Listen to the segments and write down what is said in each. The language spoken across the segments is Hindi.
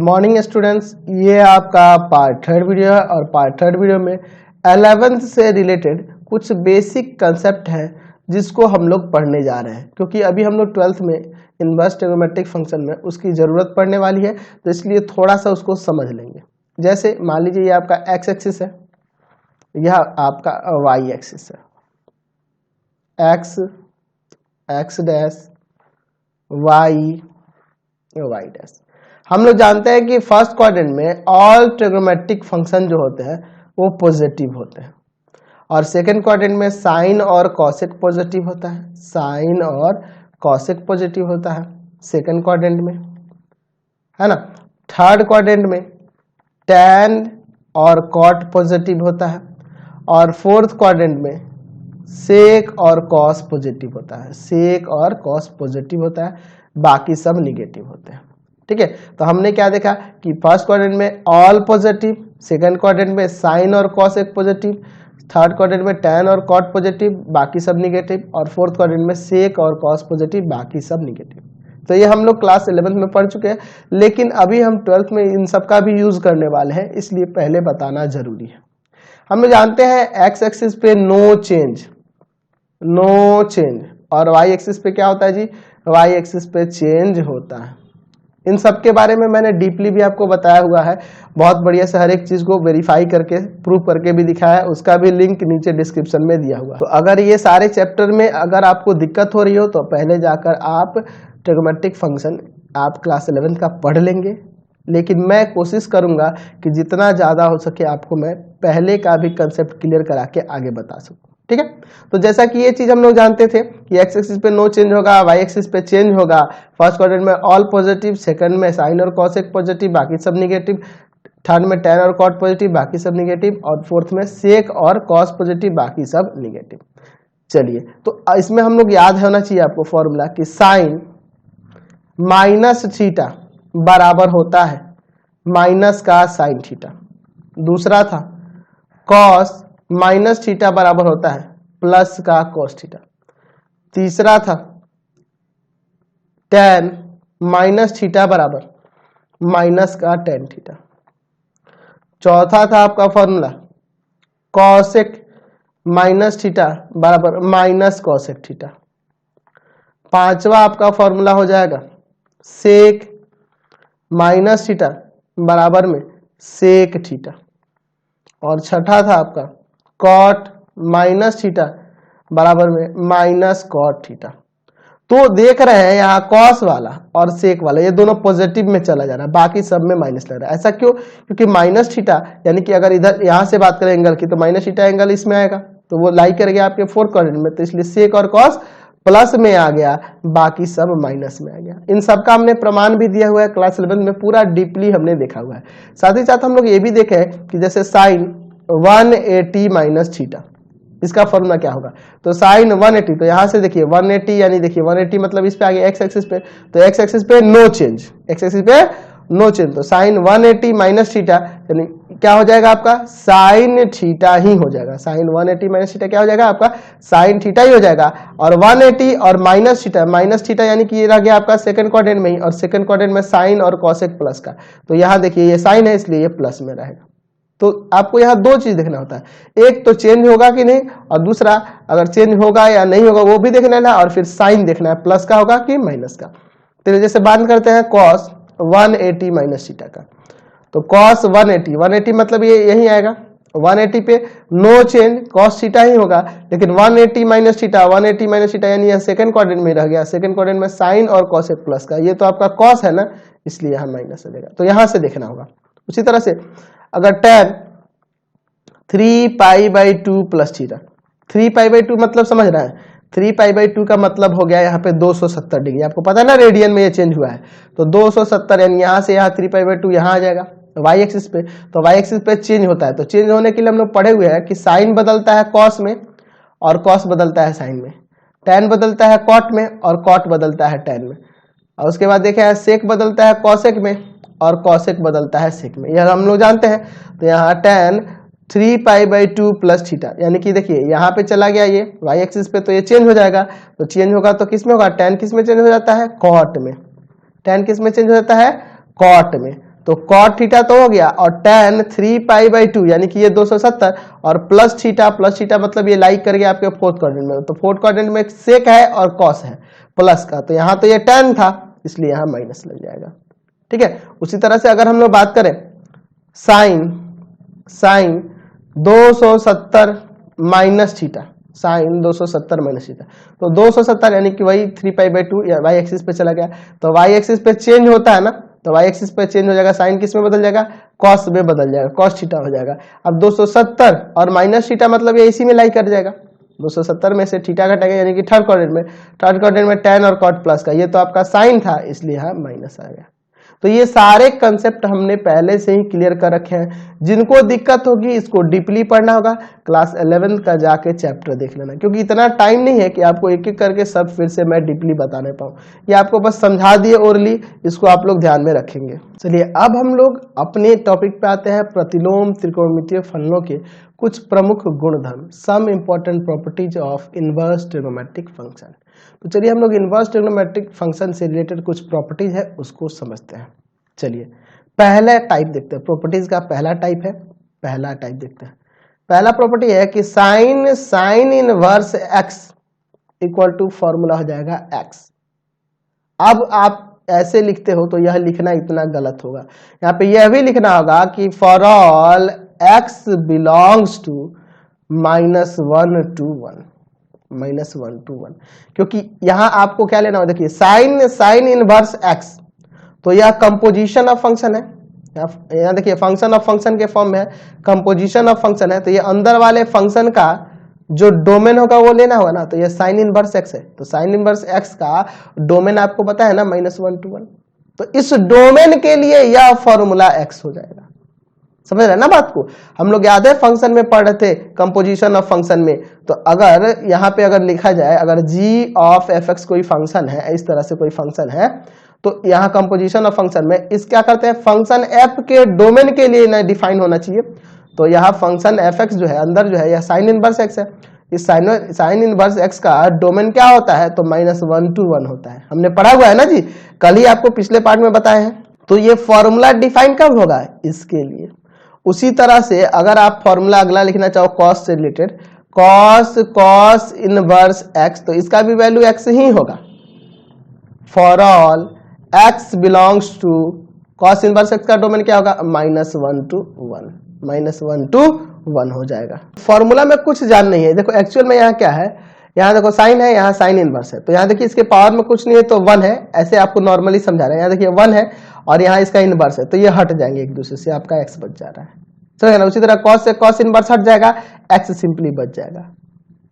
मॉर्निंग स्टूडेंट्स, ये आपका पार्ट थर्ड वीडियो है और पार्ट थर्ड वीडियो में 11th से रिलेटेड कुछ बेसिक कंसेप्ट है जिसको हम लोग पढ़ने जा रहे हैं, क्योंकि अभी हम लोग 12th में इनवर्स ट्रिग्नोमेट्रिक फंक्शन में उसकी ज़रूरत पड़ने वाली है, तो इसलिए थोड़ा सा उसको समझ लेंगे। जैसे मान लीजिए ये आपका एक्स एक्सिस है, यह आपका वाई एक्सिस है, X X dash Y Y dash. हम लोग जानते हैं कि फर्स्ट क्वाड्रेंट में ऑल ट्रिग्नोमेट्रिक फंक्शन जो होते हैं वो पॉजिटिव होते हैं, और सेकंड क्वाड्रेंट में साइन और कॉसेक पॉजिटिव होता है, साइन और कॉसेक पॉजिटिव होता है सेकंड क्वाड्रेंट में, है ना। थर्ड क्वाड्रेंट में टैन और कॉट पॉजिटिव होता है, और फोर्थ क्वाड्रेंट में सेक और कॉस पॉजिटिव होता है, सेक और कॉस पॉजिटिव होता है, बाकी सब निगेटिव होते हैं। ठीक है, तो हमने क्या देखा कि फर्स्ट क्वाड्रेंट में ऑल पॉजिटिव, सेकंड क्वाड्रेंट में साइन और कॉस एक पॉजिटिव, थर्ड क्वाड्रेंट में टैन और कॉट पॉजिटिव, बाकी सब निगेटिव, और फोर्थ क्वाड्रेंट में सेक और कॉस पॉजिटिव, बाकी सब निगेटिव। तो ये हम लोग क्लास 11th में पढ़ चुके हैं, लेकिन अभी हम 12th में इन सब का भी यूज करने वाले हैं, इसलिए पहले बताना जरूरी है। हम लोग जानते हैं एक्स एक्सिस पे नो चेंज, नो चेंज, और वाई एक्सिस पे क्या होता है जी, वाई एक्सिस पे चेंज होता है। इन सब के बारे में मैंने डीपली भी आपको बताया हुआ है, बहुत बढ़िया से हर एक चीज को वेरीफाई करके प्रूफ करके भी दिखाया है, उसका भी लिंक नीचे डिस्क्रिप्शन में दिया हुआ है। तो अगर ये सारे चैप्टर में अगर आपको दिक्कत हो रही हो तो पहले जाकर आप ट्रिग्नोमेट्रिक फंक्शन आप क्लास 11th का पढ़ लेंगे, लेकिन मैं कोशिश करूंगा कि जितना ज़्यादा हो सके आपको मैं पहले का भी कंसेप्ट क्लियर करा के आगे बता सकूं। ठीक है, तो जैसा कि ये चीज हम लोग जानते थे कि एक्स एक्सिस पे नो चेंज होगा, वाई एक्सिस पे चेंज होगा, फर्स्ट क्वाड्रेंट में ऑल पॉजिटिव, सेकंड में साइन और कॉसेक पॉजिटिव, बाकी सब निगेटिव, थर्ड में टैन और कॉट पॉजिटिव, बाकी सब निगेटिव, और फोर्थ में सेक और कॉस पॉजिटिव, बाकी सब निगेटिव। चलिए, तो इसमें हम लोग याद होना चाहिए आपको फॉर्मूला कि साइन माइनस थीटा बराबर होता है माइनस का साइन थीटा, दूसरा था कॉस माइनस थीटा बराबर होता है प्लस का कॉस थीटा, तीसरा था टेन माइनस थीटा बराबर माइनस का टेन थीटा, चौथा था आपका फॉर्मूला कॉसेक माइनस थीटा बराबर माइनस कॉसेक थीटा, पांचवा आपका फॉर्मूला हो जाएगा सेक माइनस थीटा बराबर में सेक थीटा, और छठा था आपका कॉट माइनस थीटा बराबर में माइनस कॉट थीटा। तो देख रहे हैं यहाँ कॉस वाला और सेक वाला ये दोनों पॉजिटिव में चला जा रहा है, बाकी सब में माइनस लग रहा है। ऐसा क्यों? क्योंकि माइनस थीटा यानी कि अगर इधर यहाँ से बात करें एंगल की तो माइनस थीटा एंगल इसमें आएगा, तो वो लाई कर गया आपके फोर्थ क्वाड्रेंट में, तो इसलिए सेक और कॉस प्लस में आ गया, बाकी सब माइनस में आ गया। इन सब का हमने प्रमाण भी दिया हुआ है क्लास 11 में, पूरा डीपली हमने देखा हुआ है। साथ ही साथ हम लोग ये भी देखे कि जैसे साइन 180 माइनस थीटा, इसका फॉर्मूला क्या होगा, तो साइन 180, तो यहां से देखिए 180 यानी देखिए 180 मतलब इस पे आ गया एक्स एक्सिस पे, तो एक्स एक्सिस पे नो चेंज, एक्स एक्सिस पे नो चेंज, तो साइन 180 माइनस थीटा यानी क्या हो जाएगा आपका साइन थीटा ही हो जाएगा, साइन 180 माइनस थीटा क्या हो जाएगा आपका साइन थीटा ही हो जाएगा। और 180 और माइनस थीटा यानी कि ये रह गया आपका सेकंड क्वाड्रेंट में ही, और सेकंड क्वाड्रेंट में साइन और कॉसेक प्लस का, तो यहाँ देखिए ये साइन है इसलिए ये प्लस में रहेगा। तो आपको यहाँ दो चीज देखना होता है, एक तो चेंज होगा कि नहीं, और दूसरा अगर चेंज होगा या नहीं होगा वो भी देखना है, और फिर साइन देखना है प्लस का होगा कि माइनस का। तो जैसे बात करते हैं कॉस 180 माइनस थीटा का, तो कॉस 180 मतलब ये यही आएगा 180 पे नो चेंज कॉस थीटा ही होगा, लेकिन 180 माइनस थीटा यानी यह सेकंड क्वाड्रेंट में रह गया, सेकंड क्वाड्रेंट में साइन और कॉसेक प्लस का, ये तो आपका कॉस है ना, इसलिए यहाँ माइनस हो जाएगा, तो यहां से देखना होगा। उसी तरह से अगर tan 3π/2 प्लस थीटा, 3π/2 मतलब समझ रहे हैं, 3π/2 का मतलब हो गया यहाँ पे 270 डिग्री, आपको पता है ना रेडियन में ये चेंज हुआ है, तो 270 यानी यहाँ से यहाँ 3π/2 यहाँ आ जाएगा वाई एक्सिस पे, तो वाई एक्सिस पे चेंज होता है, तो चेंज होने के लिए हम लोग पढ़े हुए हैं कि साइन बदलता है कॉस में और कॉस बदलता है साइन में, टैन बदलता है कॉट में और कॉट बदलता है टैन में, और उसके बाद देखे सेक बदलता है कॉसेक में और कॉसेक बदलता है सेक में, यह हम लोग जानते हैं। तो यहाँ tan 3π/2 प्लस थीटा यानी कि देखिए यहाँ पे चला गया ये वाई एक्सिस पे, तो ये चेंज हो जाएगा, तो चेंज होगा तो किस में होगा, tan किस में चेंज हो जाता है कॉट में, tan किस में चेंज हो जाता है कॉट में, तो कॉट थीटा तो हो गया, और tan 3π/2 यानी कि ये 270 और प्लस थीटा मतलब ये लाइक कर गया आपके फोर्थ क्वाड्रेंट में, तो फोर्थ क्वाड्रेंट में सेक है और कॉस है प्लस का, तो यहाँ तो ये tan था इसलिए यहाँ माइनस लग जाएगा। ठीक है, उसी तरह से अगर हम लोग बात करें sine 270 minus theta, sine 270 minus theta, तो 270 यानी कि वही 3π/2 या वाई एक्सिस पे चला गया, तो वाई एक्सिस पे चेंज होता है ना, तो वाई एक्सिस पे चेंज हो जाएगा, साइन किस में बदल जाएगा, कॉस में बदल जाएगा, कॉस थीटा हो जाएगा। अब 270 और माइनस थीटा मतलब ये इसी में लाई कर जाएगा, 270 में से थीटा घटेगा यानी कि थर्ड क्वाड्रेंट में tan और कॉट प्लस का, ये तो आपका साइन था इसलिए यहाँ माइनस आ गया। तो ये सारे कंसेप्ट हमने पहले से ही क्लियर कर रखे हैं, जिनको दिक्कत होगी इसको डीपली पढ़ना होगा, क्लास 11 का जाके चैप्टर देख लेना, क्योंकि इतना टाइम नहीं है कि आपको एक एक करके सब फिर से मैं डीपली बताने पाऊँ, ये आपको बस समझा दिए ओरली, इसको आप लोग ध्यान में रखेंगे। चलिए अब हम लोग अपने टॉपिक पे आते हैं, प्रतिलोम त्रिकोणमितीय फलनों के कुछ प्रमुख गुणधर्म, some important properties of inverse trigonometric function. तो चलिए हम लोग इनवर्स ट्रिग्नोमेट्रिक फंक्शन से रिलेटेड कुछ प्रॉपर्टीज है उसको समझते हैं। चलिए पहला टाइप देखते हैं, प्रॉपर्टीज का पहला टाइप देखते हैं। पहला प्रॉपर्टी है कि sine inverse X equal to formula हो जाएगा एक्स। अब आप ऐसे लिखते हो तो यह लिखना इतना गलत होगा, यहाँ पे यह भी लिखना होगा कि for all x belongs to -1 to 1, क्योंकि यहां आपको क्या लेना हो, देखिए साइन इनवर्स एक्स, तो यह कंपोजिशन ऑफ फंक्शन है, यहाँ देखिए फंक्शन ऑफ फंक्शन के फॉर्म में है, कंपोजिशन ऑफ फंक्शन है, तो ये अंदर वाले फंक्शन का जो डोमेन होगा वो लेना होगा ना, तो ये साइन इनवर्स एक्स है, तो साइन इनवर्स एक्स का डोमेन आपको पता है ना -1 to 1, तो इस डोमेन के लिए यह फॉर्मूला एक्स हो जाएगा। समझ रहे हैं ना बात को, हम लोग याद है फंक्शन में पढ़ रहे थे कंपोजिशन ऑफ फंक्शन में, तो अगर यहाँ पे अगर लिखा जाए, अगर g ऑफ fx कोई फंक्शन है, इस तरह से कोई फंक्शन है, तो यहाँ कंपोजिशन ऑफ फंक्शन में इस क्या करते हैं, फंक्शन f के डोमेन के लिए ना डिफाइन होना चाहिए, तो यहाँ फंक्शन fx जो है अंदर जो है यह साइन इनवर्स x है, इस साइन इनवर्स x का डोमेन क्या होता है, तो -1 to 1 होता है, हमने पढ़ा हुआ है ना जी, कल ही आपको पिछले पार्ट में बताए हैं। तो ये फॉर्मूला डिफाइन कब होगा, इसके लिए। उसी तरह से अगर आप फॉर्मूला अगला लिखना चाहो कॉस से रिलेटेड, कॉस इनवर्स एक्स, तो इसका भी वैल्यू एक्स ही होगा, for all x belongs to, cos inverse X का डोमेन क्या होगा, -1 to 1 हो जाएगा। फॉर्मूला में कुछ जान नहीं है, देखो एक्चुअल में यहाँ क्या है, यहाँ देखो साइन है, यहाँ साइन इनवर्स है, तो यहाँ देखिए इसके पावर में कुछ नहीं है तो 1 है, ऐसे आपको नॉर्मली समझा रहे हैं, यहाँ देखिए 1 है और यहाँ इसका इनवर्स है, तो ये हट जाएंगे एक दूसरे से, आपका एक्स बच जा रहा है, समझ ना। उसी तरह कॉस से कॉस इनवर्स हट जाएगा, एक्स सिंपली बच जाएगा,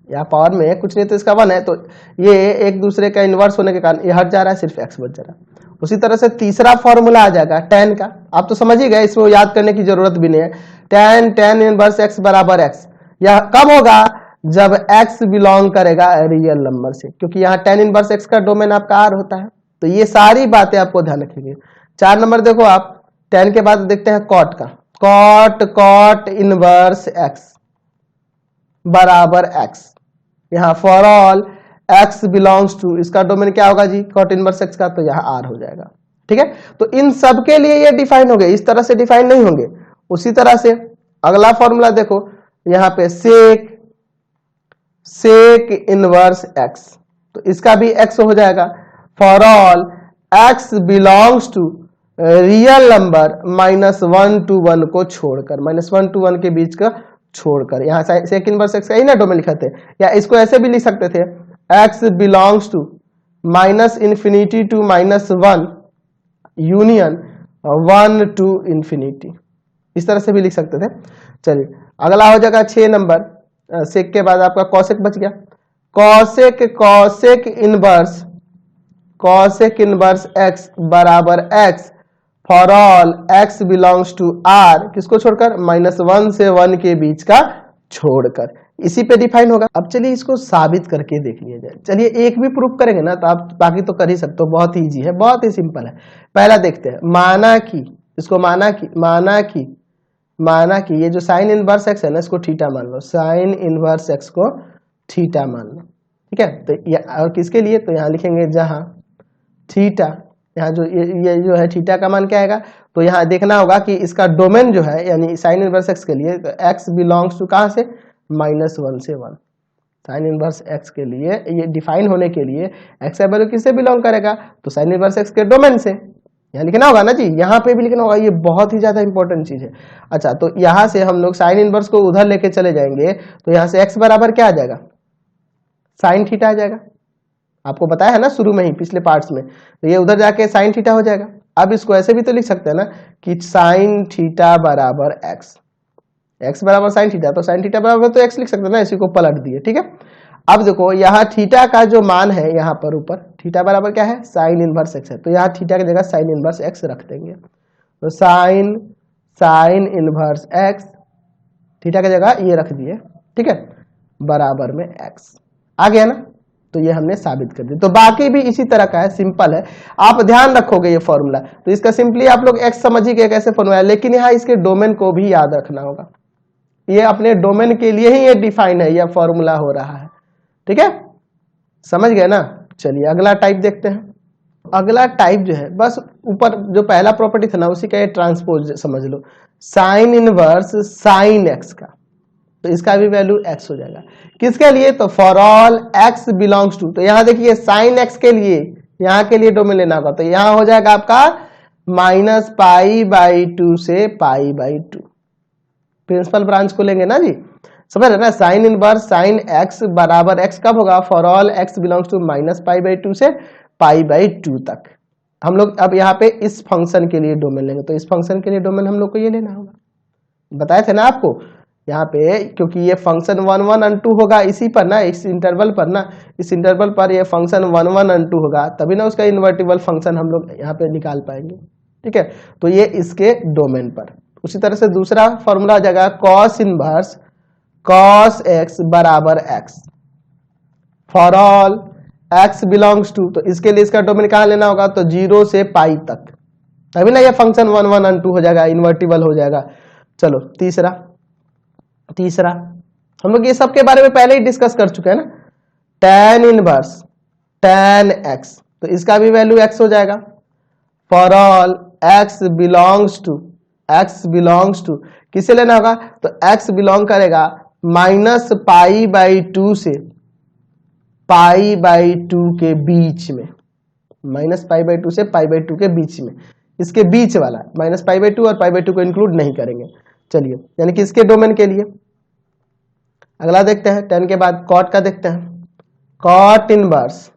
यहाँ पावर में कुछ नहीं तो इसका 1 है, तो ये एक दूसरे का इनवर्स होने के कारण ये हट जा रहा है, सिर्फ एक्स बच जा रहा है। उसी तरह से तीसरा फॉर्मूला आ जाएगा tan का, आप तो समझ ही गए, इसमें याद करने की जरूरत भी नहीं है, tan इनवर्स x बराबर x, यह कब होगा, जब x बिलोंग करेगा रियल नंबर से, क्योंकि यहाँ tan इनवर्स x का डोमेन आपका r होता है, तो ये सारी बातें आपको ध्यान रखेंगे। 4 नंबर देखो आप, tan के बाद देखते हैं कॉट का, कॉट इनवर्स x बराबर x, यहाँ for all x belongs to, इसका डोमेन क्या होगा जी, कॉट इनवर्स x का, तो यहाँ r हो जाएगा। ठीक है, तो इन सब के लिए ये डिफाइन हो गए, इस तरह से डिफाइन नहीं होंगे। उसी तरह से अगला फॉर्मूला देखो, यहाँ पे सेक इनवर्स x, तो इसका भी x हो जाएगा, for all x belongs to real number -1 to 1 को छोड़कर, -1 to 1 के बीच का छोड़कर, यहाँ सेक इनवर्स x का ही ना डोमेन लिखा थे, या इसको ऐसे भी लिख सकते थे, x belongs to -∞ to -1 union 1 to ∞, इस तरह से भी लिख सकते थे। चलिए अगला हो जाएगा 6 नंबर, सेक के बाद आपका कॉसेक बच गया, कॉसेक इनवर्स x बराबर x, for all x belongs to r, किसको छोड़कर, -1 से 1 के बीच का छोड़कर, इसी पे डिफाइन होगा। अब चलिए इसको साबित करके देख लिया जाए। चलिए एक भी प्रूफ करेंगे ना तो आप बाकी तो कर ही सकते हो, बहुत ही इजी है, बहुत ही सिंपल है। पहला देखते हैं, माना कि ये जो साइन इनवर्स एक्स है ना, इसको थीटा मान लो, साइन इनवर्स एक्स को थीटा मान लो, ठीक है। तो और किसके लिए, तो यहाँ लिखेंगे जहां थीटा यहाँ जो ये जो है थीटा का मान क्या आएगा, तो यहाँ देखना होगा कि इसका डोमेन जो है यानी साइन इनवर्स एक्स के लिए, तो एक्स बिलोंग्स टू कहाँ से, -1 से 1। साइन इनवर्स एक्स के लिए ये डिफाइन होने के लिए एक्स का वैल्यू किससे बिलोंग करेगा, तो साइन इनवर्स एक्स के डोमेन से। यहाँ लिखना होगा ना जी, यहाँ पे भी लिखना होगा, ये बहुत ही ज्यादा इंपॉर्टेंट चीज है। अच्छा, तो यहाँ से हम लोग साइन इनवर्स को उधर लेके चले जाएंगे, तो यहाँ से एक्स बराबर क्या आ जाएगा, साइन थीटा आ जाएगा। आपको बताया है ना शुरू में ही पिछले पार्ट्स में, तो ये उधर जाके साइन थीटा हो जाएगा। अब इसको ऐसे भी तो लिख सकते हैं ना कि साइन थीटा बराबर एक्स, एक्स बराबर साइन थीटा, तो साइन थीटा बराबर तो एक्स लिख सकते हैं ना, इसी को पलट दिए, ठीक है। अब देखो यहाँ थीटा का जो मान है यहाँ पर ऊपर, थीटा बराबर क्या है, साइन इनवर्स एक्स है, तो यहाँ थीटा की जगह साइन इनवर्स एक्स रख देंगे। तो साइन इनवर्स एक्स, थीटा की जगह ये रख दिए, ठीक है, बराबर में एक्स आ गया ना। तो ये हमने साबित कर दिया। तो बाकी भी इसी तरह का है, सिंपल है, आप ध्यान रखोगे ये फॉर्मूला, तो इसका सिंपली आप लोग एक्स समझ ही गए कैसे फॉर्मूला है, लेकिन यहाँ इसके डोमेन को भी याद रखना होगा। ये अपने डोमेन के लिए ही ये डिफाइन है, यह फॉर्मूला हो रहा है, ठीक है, समझ गए ना। चलिए अगला टाइप देखते हैं। अगला टाइप जो है, बस ऊपर जो पहला प्रॉपर्टी था ना उसी का ये ट्रांसपोज समझ लो, साइन इनवर्स साइन एक्स का, तो इसका भी वैल्यू एक्स हो जाएगा। किसके लिए, तो for all x belongs to, तो यहां देखिए साइन एक्स के लिए, यहां के लिए डोमेन लेना होगा, तो यहां हो जाएगा आपका -π/2 से π/2। प्रिंसिपल ब्रांच को लेंगे ना जी, समझ रहे ना। साइन इनवर्स साइन एक्स बराबर एक्स कब होगा, for all x belongs to -π/2 से π/2 तक। हम लोग अब यहाँ पे इस फंक्शन के लिए डोमेन लेंगे, तो इस फंक्शन के लिए डोमेन हम लोग को ये लेना होगा, बताए थे ना आपको यहाँ पे, क्योंकि ये फंक्शन 1 1 और 2 होगा इसी पर ना, इस इंटरवल पर ना, इस इंटरवल पर ये फंक्शन 1 1 और 2 होगा, तभी ना उसका इन्वर्टिबल फंक्शन हम लोग यहाँ पे निकाल पाएंगे, ठीक है। तो ये इसके डोमेन पर। उसी तरह से दूसरा फॉर्मूला आ जाएगा कॉस इनवर्स कॉस एक्स बराबर x for all x belongs to, तो इसके लिए इसका डोमेन कहाँ लेना होगा, तो 0 से पाई तक, तभी ना ये फंक्शन 1 1 और 2 हो जाएगा, इन्वर्टिबल हो जाएगा। चलो तीसरा हम लोग ये सब के बारे में पहले ही डिस्कस कर चुके हैं ना, tan इनवर्स tan x, तो इसका भी वैल्यू x हो जाएगा। For all x belongs to किसे लेना होगा, तो x बिलोंग करेगा -π/2 से π/2 के बीच में, -π/2 से π/2 के बीच में, इसके बीच वाला -π/2 और π/2 को इंक्लूड नहीं करेंगे। चलिए, यानी कि इसके डोमेन के लिए अगला देखते हैं, tan के बाद cot का देखते हैं। cot इनवर्स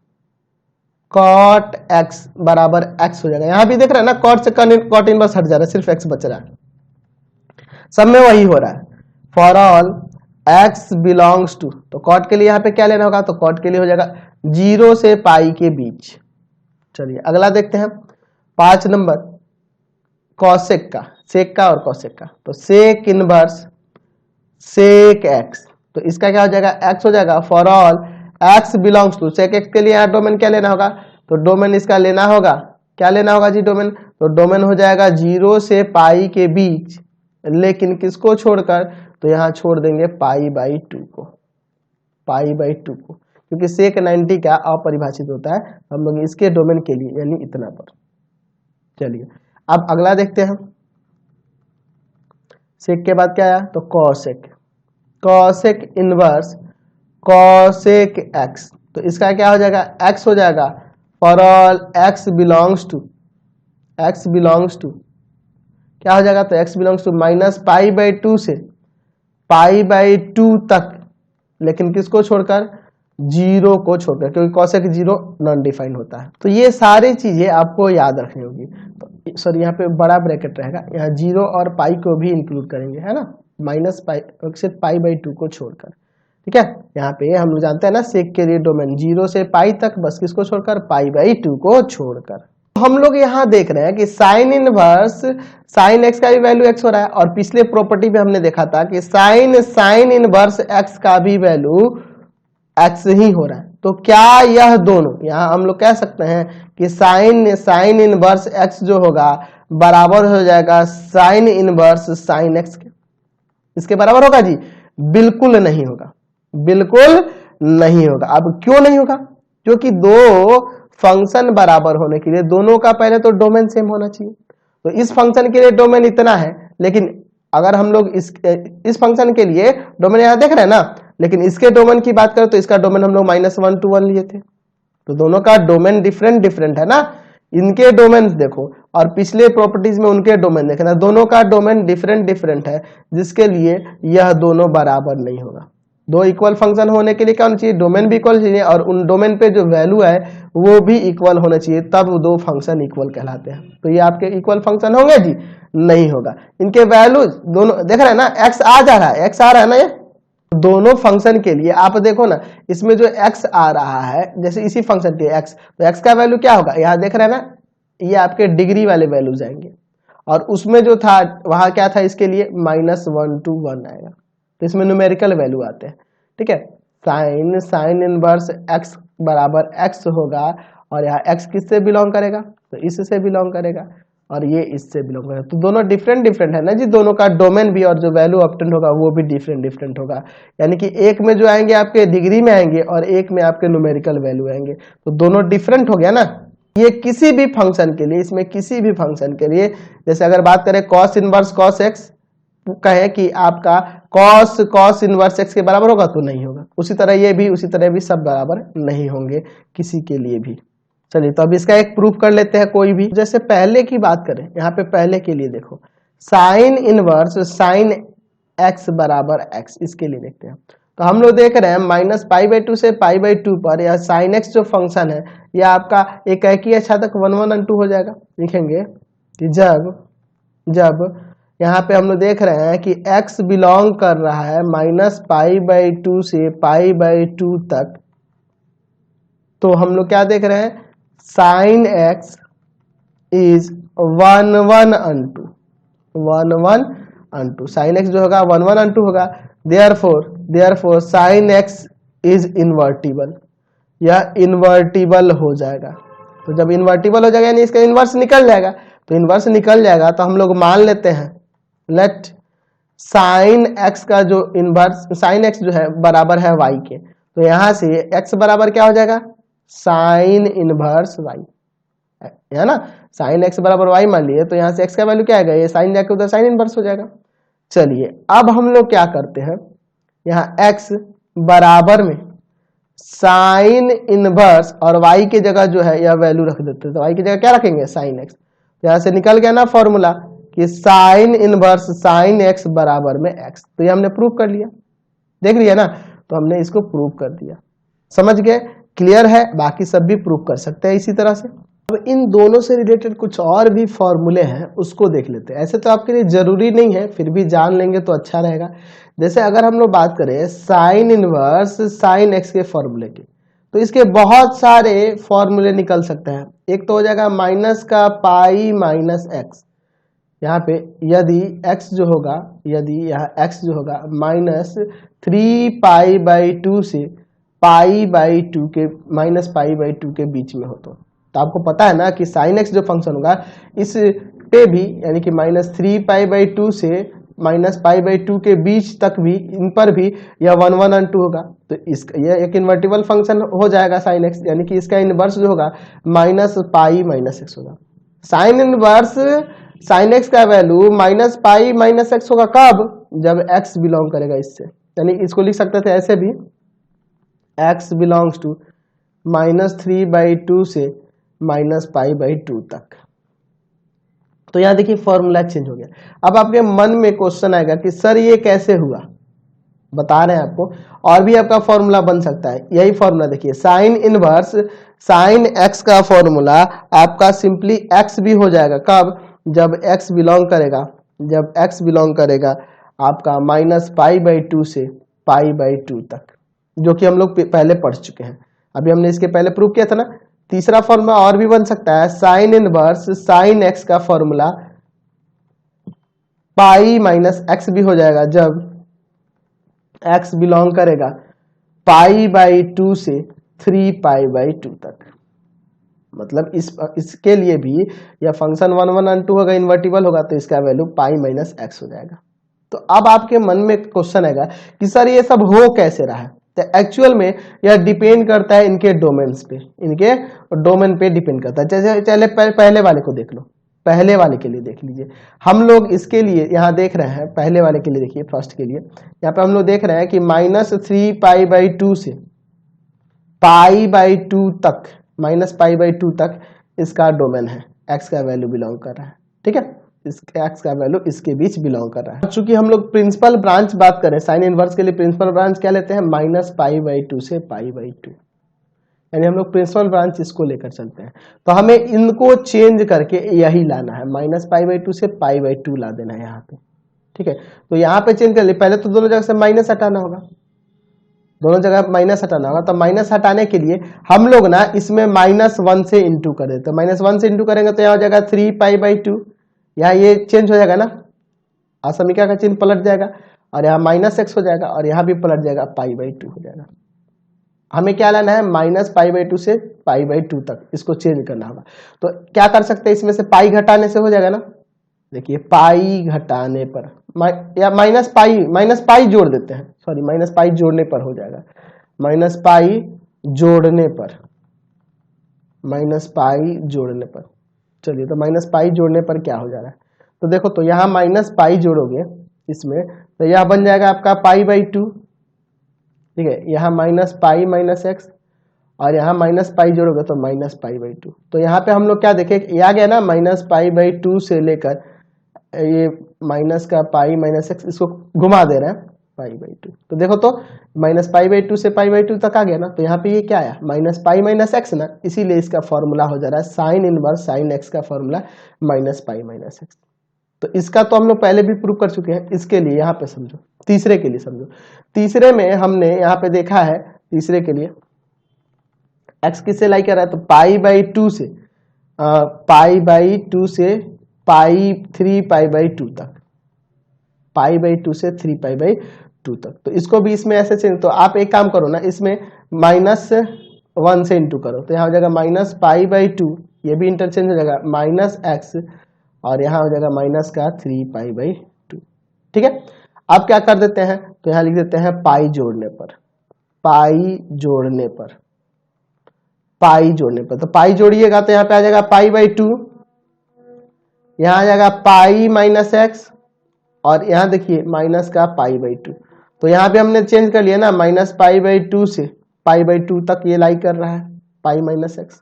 cot x बराबर x हो जाएगा। यहां भी देख रहे हैं ना, cot से cot इनवर्स हट जा रहा है, सिर्फ x बच रहा है, सब में वही हो रहा है। For all x belongs to, तो cot के लिए यहाँ पे क्या लेना होगा, तो cot के लिए हो जाएगा 0 से पाई के बीच। चलिए अगला देखते हैं 5 नंबर कॉसेक का, सेक का और कॉसेक का, तो सेक इनवर्स सेक एक्स, तो इसका क्या हो जाएगा, x हो जाएगा। For all x belongs to, sec X के लिए यहाँ डोमेन क्या लेना होगा, तो डोमेन इसका लेना होगा, क्या लेना होगा जी डोमेन, तो डोमेन हो जाएगा 0 से पाई के बीच, लेकिन किसको छोड़कर, तो यहाँ छोड़ देंगे π/2 को, π/2 को, क्योंकि सेक 90 का अपरिभाषित होता है, हम लोग इसके डोमेन के लिए यानी इतना पर। चलिए अब अगला देखते हैं, सेक के बाद क्या आया, तो cosec, cosec inverse cosec X, तो इसका क्या हो जाएगा, x हो जाएगा। For all x belongs to क्या हो जाएगा, तो x बिलोंग्स टू -π/2 से π/2 तक, लेकिन किसको छोड़कर, 0 को छोड़कर, क्योंकि कॉसेक 0 नॉन डिफाइंड होता है। तो ये सारी चीजें आपको याद रखनी होगी। तो सॉरी, यहाँ पे बड़ा ब्रैकेट रहेगा, यहाँ 0 और पाई को भी इंक्लूड करेंगे, है ना, सिर्फ π/2 को छोड़कर, ठीक है। यहाँ पे हम लोग जानते हैं ना, सेक के लिए डोमेन 0 से पाई तक, बस किसको छोड़कर, π/2 को छोड़कर। हम लोग यहाँ देख रहे हैं कि साइन इनवर्स साइन एक्स का भी वैल्यू x हो रहा है, और पिछले प्रॉपर्टी में हमने देखा था कि साइन इनवर्स x का भी वैल्यू x ही हो रहा है। तो क्या यह दोनों, यहाँ हम लोग कह सकते हैं कि साइन इनवर्स x जो होगा बराबर हो जाएगा साइन इनवर्स साइन x के, इसके बराबर होगा जी, बिल्कुल नहीं होगा, बिल्कुल नहीं होगा। अब क्यों नहीं होगा, क्योंकि दो फंक्शन बराबर होने के लिए दोनों का पहले तो डोमेन सेम होना चाहिए। तो इस फंक्शन के लिए डोमेन इतना है, लेकिन अगर हम लोग इस फंक्शन के लिए डोमेन यहां देख रहे हैं ना, लेकिन इसके डोमेन की बात करें तो इसका डोमेन हम लोग -1 to 1 लिए थे। तो दोनों का डोमेन डिफरेंट डिफरेंट है ना, इनके डोमेन देखो और पिछले प्रॉपर्टीज में उनके डोमेन देखना, दोनों का डोमेन डिफरेंट डिफरेंट है, जिसके लिए यह दोनों बराबर नहीं होगा। दो इक्वल फंक्शन होने के लिए क्या होना चाहिए, डोमेन भी इक्वल चाहिए और उन डोमेन पे जो वैल्यू है वो भी इक्वल होना चाहिए, तब दो फंक्शन इक्वल कहलाते हैं। तो ये आपके इक्वल फंक्शन होंगे जी, नहीं होगा। इनके वैल्यू दोनों देख रहे हैं ना, एक्स आ जा रहा है, एक्स आ रहा है ना, ये दोनों फंक्शन के लिए आप देखो ना, इसमें जो x आ रहा है, जैसे इसी फंक्शन के x, तो x का वैल्यू क्या होगा, यहाँ देख रहे हैं ना, ये आपके डिग्री वाले वैल्यू जाएंगे, और उसमें जो था वहां क्या था, इसके लिए -1 to 1 आएगा। तो इसमें न्यूमेरिकल वैल्यू आते हैं, ठीक है। साइन इनवर्स x बराबर x होगा, और यहाँ x किससे बिलोंग करेगा, तो इससे बिलोंग करेगा, और ये इससे बिलोंग करेगा। तो दोनों डिफरेंट डिफरेंट है ना जी, दोनों का डोमेन भी और जो वैल्यू ऑब्टेन होगा वो भी डिफरेंट डिफरेंट होगा। यानी कि एक में जो आएंगे आपके डिग्री में आएंगे और एक में आपके न्यूमेरिकल वैल्यू आएंगे, तो दोनों डिफरेंट हो गया ना। ये किसी भी फंक्शन के लिए, इसमें किसी भी फंक्शन के लिए, जैसे अगर बात करें कॉस इनवर्स कॉस एक्स, कहे कि आपका कॉस इनवर्स एक्स के बराबर होगा, तो नहीं होगा। उसी तरह ये भी, उसी तरह भी सब बराबर नहीं होंगे किसी के लिए भी। चलिए, तो अब इसका एक प्रूफ कर लेते हैं कोई भी। जैसे पहले की बात करें, यहाँ पे पहले के लिए देखो, साइन इनवर्स साइन एक्स बराबर एक्स, इसके लिए देखते हैं। तो हम लोग देख रहे हैं -π/2 से π/2 पर यह साइन एक्स जो फंक्शन है, यह आपका एक एकीय छेदक 1/2 हो जाएगा। लिखेंगे कि जब यहाँ पे हम लोग देख रहे हैं कि x बिलोंग कर रहा है -π/2 से π/2 तक, तो हम लोग क्या देख रहे हैं, sine x is 1/2, sine x जो होगा 1/2 होगा। Therefore sine x is invertible, यह इन्वर्टिबल हो जाएगा। तो जब इन्वर्टिबल हो जाएगा यानी इसका इन्वर्स निकल जाएगा, तो इन्वर्स निकल जाएगा तो हम लोग मान लेते हैं, लेट साइन एक्स का जो इन्वर्स, साइन एक्स जो है बराबर है y के, तो यहां से x बराबर क्या हो जाएगा, साइन इनवर्स y, है ना। साइन एक्स बराबर y मान लिए, तो यहां से x का वैल्यू क्या आएगा, ये साइन जाके उधर साइन इनवर्स हो जाएगा। चलिए, अब हम लोग क्या करते हैं, यहाँ x बराबर में साइन इनवर्स और y की जगह जो है यह वैल्यू रख देते हैं। तो y की जगह क्या रखेंगे, साइन x। यहां से निकल गया ना फॉर्मूला कि साइन इनवर्स साइन x बराबर में x। तो ये हमने प्रूव कर लिया, देख लिया ना, तो हमने इसको प्रूव कर दिया। समझ गए, क्लियर है। बाकी सब भी प्रूव कर सकते हैं इसी तरह से। अब इन दोनों से रिलेटेड कुछ और भी फॉर्मूले हैं, उसको देख लेते हैं। ऐसे तो आपके लिए जरूरी नहीं है, फिर भी जान लेंगे तो अच्छा रहेगा। जैसे अगर हम लोग बात करें साइन इनवर्स साइन एक्स के फॉर्मूले की, तो इसके बहुत सारे फॉर्मूले निकल सकते हैं। एक तो हो जाएगा माइनस का पाई माइनस एक्स, यहाँ पे यदि x जो होगा, यदि यहाँ x जो होगा -3π/2 से π/2 के -π/2 के बीच में हो, तो आपको पता है ना कि साइन x जो फंक्शन होगा इस पे भी, यानी कि -3π/2 से -π/2 के बीच तक भी, इन पर भी यह 1/2 होगा। तो इसका यह एक इन्वर्टिबल फंक्शन हो जाएगा साइन x, यानी कि इसका इनवर्स जो होगा -π - x होगा। साइन इनवर्स साइन एक्स का वैल्यू -π - x होगा कब, जब x बिलोंग करेगा इससे, यानी इसको लिख सकते थे ऐसे भी, x बिलोंग्स टू -3/2 से -π/2 तक। तो यहाँ देखिए फॉर्मूला चेंज हो गया। अब आपके मन में क्वेश्चन आएगा कि सर ये कैसे हुआ, बता रहे हैं आपको, और भी आपका फॉर्मूला बन सकता है। यही फॉर्मूला देखिए, साइन इनवर्स साइन एक्स का फॉर्मूला आपका सिंपली x भी हो जाएगा कब, जब x बिलोंग करेगा, जब x बिलोंग करेगा आपका -π/2 से π/2 तक, जो कि हम लोग पहले पढ़ चुके हैं। अभी हमने इसके पहले प्रूव किया था ना। तीसरा फॉर्मूला और भी बन सकता है, साइन इनवर्स साइन एक्स का फॉर्मूला π - x भी हो जाएगा, जब x बिलोंग करेगा π/2 से 3π/2 तक। मतलब इसके लिए भी यह फंक्शन 1/2 होगा, इन्वर्टिबल होगा, तो इसका वैल्यू π - x हो जाएगा। तो अब आपके मन में क्वेश्चन आएगा कि सर ये सब हो कैसे रहा है। तो एक्चुअल में यह डिपेंड करता है इनके डोमेन्स पे, इनके डोमेन पे डिपेंड करता है। जैसे चले पहले वाले को देख लो, पहले वाले के लिए देख लीजिए। हम लोग इसके लिए यहाँ देख रहे हैं, पहले वाले के लिए देखिए, फर्स्ट के लिए यहाँ पे हम लोग देख रहे हैं कि -3π/2 से π/2 तक, -π/2 तक इसका डोमेन है, x का वैल्यू बिलोंग कर रहा है। ठीक है, इस x का वैल्यू इसके बीच बिलोंग कर रहा है। चूंकि हम लोग प्रिंसिपल ब्रांच बात करें, साइन इनवर्स के लिए प्रिंसिपल ब्रांच क्या लेते हैं, -π/2 से π/2, यानी हम लोग प्रिंसिपल ब्रांच इसको लेकर चलते हैं। तो हमें इनको चेंज करके यही लाना है, -π/2 से π/2 ला देना है यहाँ पे। ठीक है, तो यहाँ पे चेंज कर ले, पहले तो दोनों जगह से माइनस हटाना होगा, दोनों जगह माइनस हटाना होगा। तो माइनस हटाने के लिए हम लोग ना इसमें -1 से इंटू कर देते हैं। -1 से इंटू करेंगे तो यहाँ हो जाएगा 3π/2, यहाँ ये चेंज हो जाएगा ना, असमीका का चिन्ह पलट जाएगा, और यहाँ -x हो जाएगा, और यहाँ भी पलट जाएगा, π/2 हो जाएगा। हमें क्या लाना है, -π/2 से π/2 तक, इसको चेंज करना होगा। तो क्या कर सकते हैं, इसमें से पाई घटाने से हो जाएगा ना। देखिए पाई घटाने पर या -पाई जोड़ देते हैं, सॉरी -पाई जोड़ने पर हो जाएगा, -पाई जोड़ने पर, -पाई जोड़ने पर। चलिए, तो -पाई जोड़ने पर क्या हो जा रहा है, तो देखो, तो यहाँ -पाई जोड़ोगे इसमें, तो यह बन जाएगा आपका π/2। ठीक है, यहाँ -पाई -x, और यहाँ -पाई जोड़ोगे तो -π/2। तो यहाँ पे हम लोग क्या देखें, ये आ गया ना, -π/2 से लेकर ये माइनस का पाई -x, इसको घुमा दे रहे हैं π/2। तो देखो, तो -π/2 से π/2 तक आ गया ना। तो यहाँ पे ये क्या आया, -पाई -x ना, इसीलिए इसका फॉर्मूला हो जा रहा है साइन इनवर्स साइन x का फॉर्मूला -पाई -x। तो इसका तो हम लोग पहले भी प्रूव कर चुके हैं। इसके लिए यहाँ पे समझो, तीसरे के लिए समझो। तीसरे में हमने यहाँ पे देखा है, तीसरे के लिए x किससे लाई कर रहा है, तो π/2 से π/2 से 3π/2 तक, π/2 से 3π/2 तक। तो इसको भी इसमें ऐसे चेंज, तो आप एक काम करो ना, इसमें -1 से इंटू करो, तो यहाँ हो जाएगा -π/2, ये भी इंटरचेंज हो जाएगा, -x, और यहाँ हो जाएगा माइनस का 3π/2। ठीक है, अब क्या कर देते हैं, तो यहाँ लिख देते हैं पाई जोड़ने पर, पाई जोड़ने पर, पाई जोड़ने पर। तो पाई जोड़िएगा तो यहाँ पे आ जाएगा π/2, यहाँ आ जाएगा पाई -x, और यहाँ देखिए माइनस का π/2। तो यहाँ पे हमने चेंज कर लिया ना, -π/2 से π/2 तक ये लाई कर रहा है, पाई -x,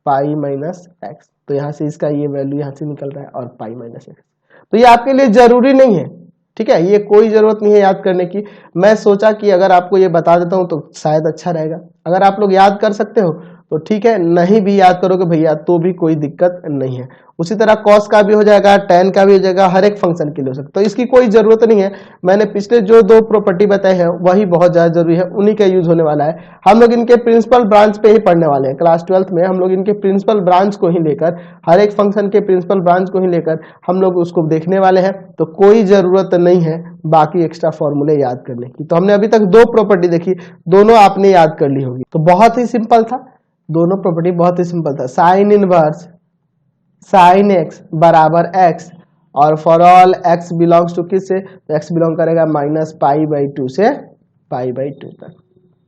पाई -x। तो यहाँ से इसका ये वैल्यू यहाँ से निकल रहा है, और पाई -x। तो ये आपके लिए जरूरी नहीं है, ठीक है, ये कोई जरूरत नहीं है याद करने की। मैं सोचा कि अगर आपको ये बता देता हूँ तो शायद अच्छा रहेगा। अगर आप लोग याद कर सकते हो तो ठीक है, नहीं भी याद करोगे भैया तो भी कोई दिक्कत नहीं है। उसी तरह कॉस का भी हो जाएगा, tan का भी हो जाएगा, हर एक फंक्शन के लिए हो सकता है। तो इसकी कोई जरूरत नहीं है। मैंने पिछले जो 2 प्रॉपर्टी बताए हैं वही बहुत ज्यादा जरूरी है, उन्हीं का यूज होने वाला है। हम लोग इनके प्रिंसिपल ब्रांच पे ही पढ़ने वाले हैं। क्लास 12th में हम लोग इनके प्रिंसिपल ब्रांच को ही लेकर, हर एक फंक्शन के प्रिंसिपल ब्रांच को ही लेकर हम लोग उसको देखने वाले हैं। तो कोई जरूरत नहीं है बाकी एक्स्ट्रा फॉर्मूले याद करने की। तो हमने अभी तक 2 प्रॉपर्टी देखी, दोनों आपने याद कर ली होगी। तो बहुत ही सिंपल था, दोनों प्रॉपर्टी बहुत ही सिंपल था। साइन इनवर्स साइन x बराबर x, और for all x belongs to किस से, तो x बिलोंग करेगा -π/2 से π/2 तक।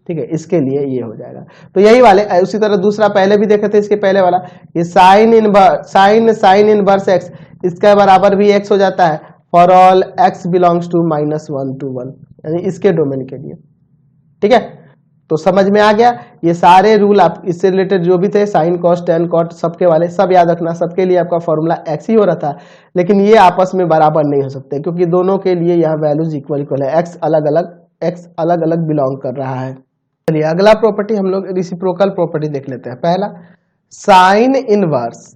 ठीक है, इसके लिए ये हो जाएगा। तो यही वाले, उसी तरह दूसरा पहले भी देखे थे, इसके पहले वाला ये साइन इनवर्स x, इसका बराबर भी x हो जाता है for all x belongs to -1 to 1, यानी इसके डोमेन के लिए। ठीक है, तो समझ में आ गया। ये सारे रूल आप इससे रिलेटेड जो भी थे, साइन कॉस टेन कॉट सबके वाले सब याद रखना। सबके लिए आपका फॉर्मूला x ही हो रहा था, लेकिन ये आपस में बराबर नहीं हो सकते क्योंकि दोनों के लिए यहाँ वैल्यूज इक्वल है। x अलग अलग बिलोंग कर रहा है। चलिए अगला प्रॉपर्टी हम लोग रेसिप्रोकल प्रॉपर्टी देख लेते हैं। पहला, साइन इनवर्स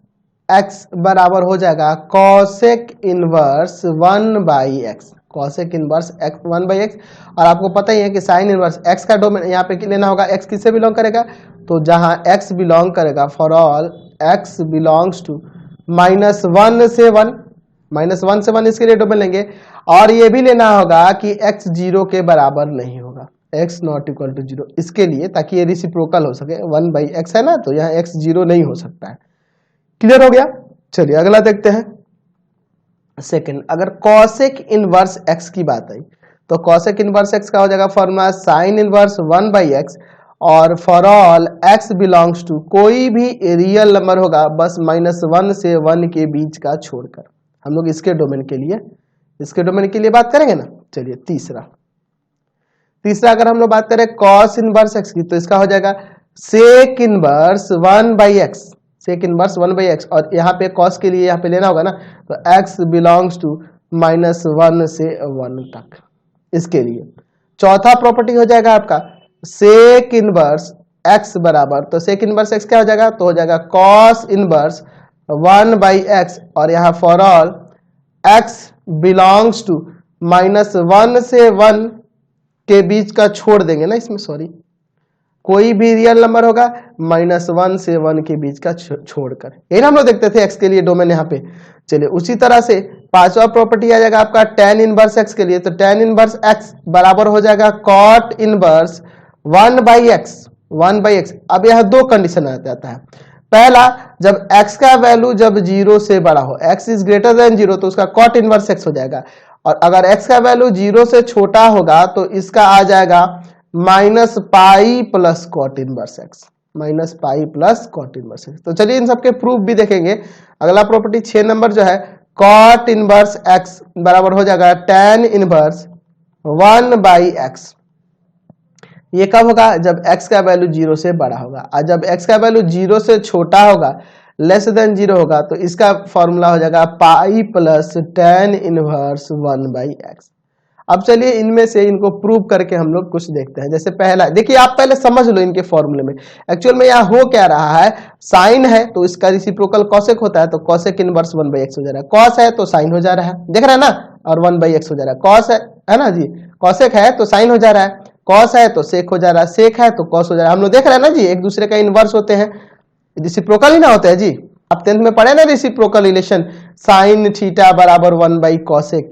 x बराबर हो जाएगा cosec inverse 1/x, cosec inverse x 1/x। और आपको पता ही है कि साइन इनवर्स x का डोमेन यहाँ पे लेना होगा, x किससे बिलोंग करेगा, तो जहां x बिलोंग करेगा for all x belongs to -1 से 1, -1 से 1 इसके लिए डोमेन लेंगे। और ये भी लेना होगा कि x 0 के बराबर नहीं होगा, x नॉट इक्वल टू 0, इसके लिए, ताकि ये रेसिप्रोकल हो सके। 1/x है ना, तो यहाँ x 0 नहीं हो सकता है। क्लियर हो गया। चलिए अगला देखते हैं। सेकंड, अगर कॉसेक इनवर्स x की बात आई तो कॉसेक इनवर्स x का हो जाएगा फॉर्मूला साइन इनवर्स 1/x, और for all x belongs to, कोई भी रियल नंबर होगा बस -1 से 1 के बीच का छोड़कर। हम लोग इसके डोमेन के लिए बात करेंगे ना। चलिए तीसरा अगर हम लोग बात करें cos इनवर्स x की, तो इसका हो जाएगा sec inverse 1/x, sec inverse 1/x, और यहाँ पे cos के लिए यहाँ पे लेना होगा ना, तो x बिलोंग्स टू -1 से 1 तक। इसके लिए चौथा प्रॉपर्टी हो जाएगा आपका sec इनवर्स x बराबर, तो sec इनवर्स x क्या हो जाएगा, तो हो जाएगा cos इनवर्स 1/x, और यहाँ for all x belongs to -1 से 1 के बीच का छोड़ देंगे ना इसमें, सॉरी, कोई भी रियल नंबर होगा -1 से 1 के बीच का छोड़कर। ये हम लोग देखते थे x के लिए डोमेन यहाँ पे। चलिए उसी तरह से पांचवा प्रॉपर्टी आ जाएगा आपका tan इनवर्स x के लिए, तो tan इनवर्स x बराबर हो जाएगा cot इनवर्स 1/x। अब यह दो कंडीशन आ जाता है। पहला, जब x का वैल्यू जब 0 से बड़ा हो, x इज ग्रेटर देन 0, तो उसका cot इनवर्स x हो जाएगा, और अगर x का वैल्यू 0 से छोटा होगा तो इसका आ जाएगा -pi plus cot inverse x, -pi plus cot inverse x। तो चलिए इन सबके प्रूफ भी देखेंगे। अगला प्रॉपर्टी 6 नंबर जो है कॉट इनवर्स x बराबर हो जाएगा tan इनवर्स 1/x। ये कब होगा, जब x का वैल्यू 0 से बड़ा होगा, और जब x का वैल्यू 0 से छोटा होगा, लेस देन 0 होगा, तो इसका फॉर्मूला हो जाएगा pi plus tan inverse 1/x। अब चलिए इनमें से इनको प्रूव करके हम लोग कुछ देखते हैं। जैसे पहला देखिए, आप पहले समझ लो इनके फॉर्मूले में एक्चुअल में यहाँ हो क्या रहा है। साइन है तो इसका रेसिप्रोकल कॉसेक होता है, तो कॉसेक इनवर्स 1/x हो जा रहा है। कॉस है तो साइन हो जा रहा है, देख रहा है ना, और 1/x हो जा रहा है। कॉस है ना जी, कॉसेक है तो साइन हो जा रहा है, कॉस है तो सेक हो जा रहा है, सेक है तो कॉस हो जा रहा है। हम लोग देख रहे हैं ना जी, एक दूसरे का इनवर्स होते हैं, रेसिप्रोकल ही ना होता है जी। आप 10th में पढ़े ना रेसिप्रोकल रिलेशन, साइन थीटा बराबर 1/कॉसेक,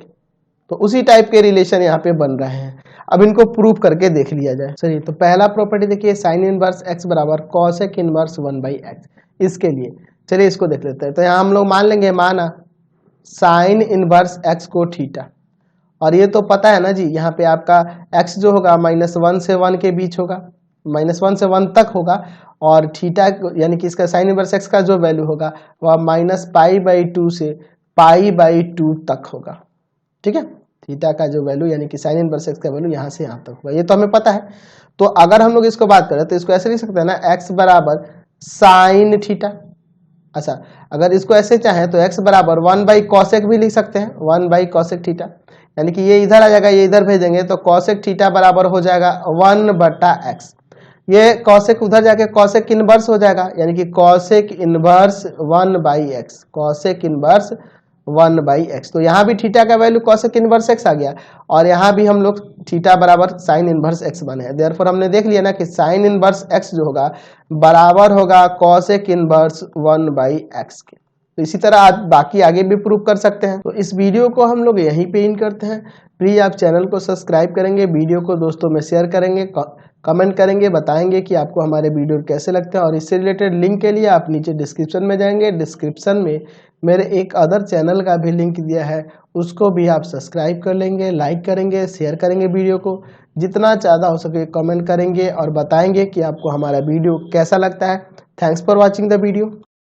तो उसी टाइप के रिलेशन यहाँ पे बन रहे हैं। अब इनको प्रूव करके देख लिया जाए। चलिए तो पहला प्रॉपर्टी देखिए, साइन इनवर्स x बराबर कॉसेक इनवर्स 1/x। इसके लिए चलिए इसको देख लेते हैं। तो यहाँ हम लोग मान लेंगे, माना साइन इनवर्स x को थीटा, और ये तो पता है ना जी, यहाँ पे आपका x जो होगा -1 से 1 के बीच होगा, -1 से 1 तक होगा, और थीटा यानी कि इसका साइन इनवर्स x का जो वैल्यू होगा वह -पाई/2 से पाई/2 तक होगा। ठीक है, थीटा का जो वैल्यू यानी कि साइन इनवर्स x का वैल्यू यहाँ से यहाँ तक होगा, ये तो हमें पता है। तो अगर हम लोग इसको बात करें तो इसको ऐसे लिख सकते हैं ना, x बराबर साइन थीटा। अच्छा, अगर इसको ऐसे चाहे तो x बराबर 1/कॉसेक भी लिख सकते हैं, 1/कॉसेक थीटा, यानी कि ये इधर आ जाएगा, ये इधर भेजेंगे तो कॉसेक थीटा बराबर हो जाएगा 1/x। ये कॉसेक उधर जाके कॉसेक इनवर्स हो जाएगा, यानी कि cosec inverse 1/x, cosec inverse 1/x। तो यहाँ भी थीटा का वैल्यू कॉसेक इनवर्स x आ गया, और यहाँ भी हम लोग थीटा बराबर साइन इनवर्स x बने हैं। देयरफॉर हमने देख लिया ना कि साइन इनवर्स x जो होगा बराबर होगा कॉसेक इनवर्स 1/x के। तो इसी तरह आप बाकी आगे भी प्रूव कर सकते हैं। तो इस वीडियो को हम लोग यहीं पे एंड करते हैं। प्लीज़ आप चैनल को सब्सक्राइब करेंगे, वीडियो को दोस्तों में शेयर करेंगे, कमेंट करेंगे, बताएंगे कि आपको हमारे वीडियो कैसे लगते हैं। और इससे रिलेटेड लिंक के लिए आप नीचे डिस्क्रिप्शन में जाएंगे, डिस्क्रिप्शन में मेरे एक अदर चैनल का भी लिंक दिया है, उसको भी आप सब्सक्राइब कर लेंगे, लाइक करेंगे, शेयर करेंगे, वीडियो को जितना ज़्यादा हो सके कमेंट करेंगे और बताएंगे कि आपको हमारा वीडियो कैसा लगता है। Thanks for watching the video.